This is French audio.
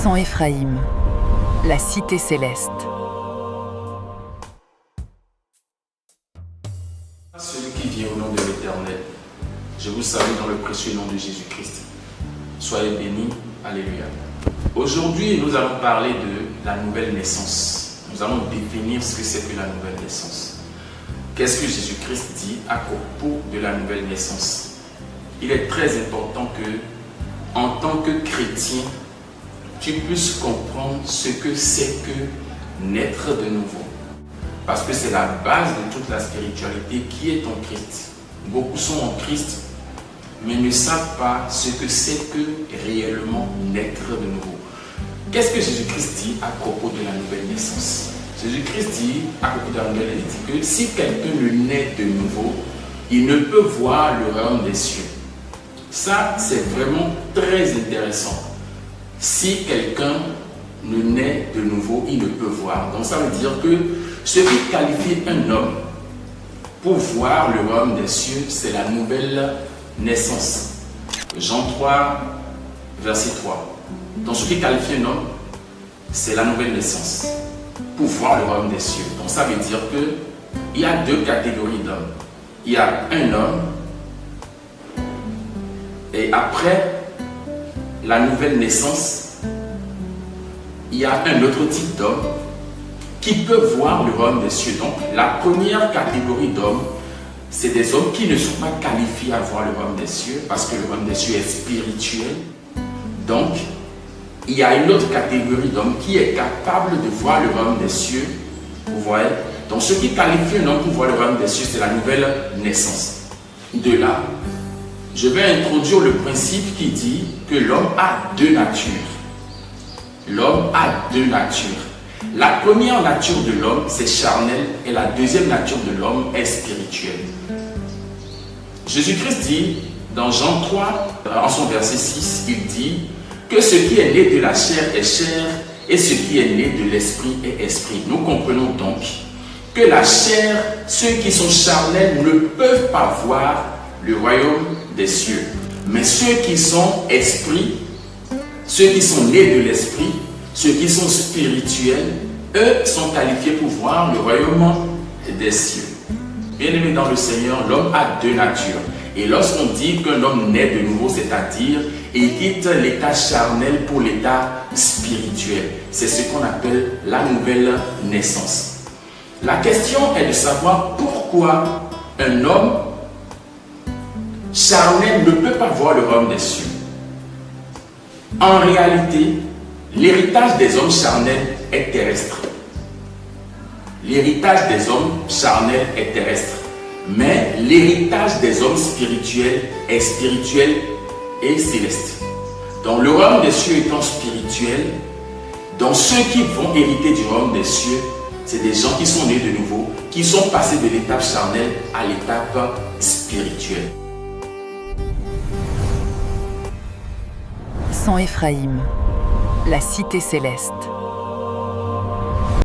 Sans Éphraïm, la cité céleste. Celui qui vient au nom de l'Éternel, je vous salue dans le précieux nom de Jésus-Christ. Soyez bénis, alléluia. Aujourd'hui, nous allons parler de la nouvelle naissance. Nous allons définir ce que c'est que la nouvelle naissance. Qu'est-ce que Jésus-Christ dit à propos de la nouvelle naissance? Il est très important que, en tant que chrétien, tu puisses comprendre ce que c'est que naître de nouveau. Parce que c'est la base de toute la spiritualité qui est en Christ. Beaucoup sont en Christ, mais ne savent pas ce que c'est que réellement naître de nouveau. Qu'est-ce que Jésus-Christ dit à propos de la nouvelle naissance? Jésus-Christ dit à propos de la nouvelle naissance que si quelqu'un ne naît de nouveau, il ne peut voir le royaume des cieux. Ça, c'est vraiment très intéressant. Si quelqu'un ne naît de nouveau, il ne peut voir. Donc ça veut dire que ce qui qualifie un homme pour voir le royaume des cieux, c'est la nouvelle naissance. Jean 3, verset 3. Donc ce qui qualifie un homme, c'est la nouvelle naissance pour voir le royaume des cieux. Donc ça veut dire qu'il y a deux catégories d'hommes. Il y a un homme et après la nouvelle naissance, il y a un autre type d'homme qui peut voir le royaume des cieux. Donc la première catégorie d'hommes, c'est des hommes qui ne sont pas qualifiés à voir le royaume des cieux parce que le royaume des cieux est spirituel. Donc il y a une autre catégorie d'hommes qui est capable de voir le royaume des cieux. Vous voyez? Donc ce qui qualifie un homme pour voir le royaume des cieux, c'est la nouvelle naissance. De là, je vais introduire le principe qui dit que l'homme a deux natures. L'homme a deux natures. La première nature de l'homme, c'est charnel, et la deuxième nature de l'homme est spirituelle. Jésus-Christ dit, dans Jean 3, en son verset 6, il dit que ce qui est né de la chair est chair, et ce qui est né de l'esprit est esprit. Nous comprenons donc que la chair, ceux qui sont charnels ne peuvent pas voir le royaume des cieux. Mais ceux qui sont esprits, ceux qui sont nés de l'esprit, ceux qui sont spirituels, eux sont qualifiés pour voir le royaume des cieux. Bien-aimés dans le Seigneur, l'homme a deux natures. Et lorsqu'on dit qu'un homme naît de nouveau, c'est-à-dire il quitte l'état charnel pour l'état spirituel. C'est ce qu'on appelle la nouvelle naissance. La question est de savoir pourquoi un homme charnel ne peut pas voir le royaume des cieux. En réalité, l'héritage des hommes charnels est terrestre. L'héritage des hommes charnels est terrestre. Mais l'héritage des hommes spirituels est spirituel et céleste. Donc le royaume des cieux étant spirituel, donc ceux qui vont hériter du royaume des cieux, c'est des gens qui sont nés de nouveau, qui sont passés de l'étape charnelle à l'étape spirituelle. Sans Éphraïm, la cité céleste.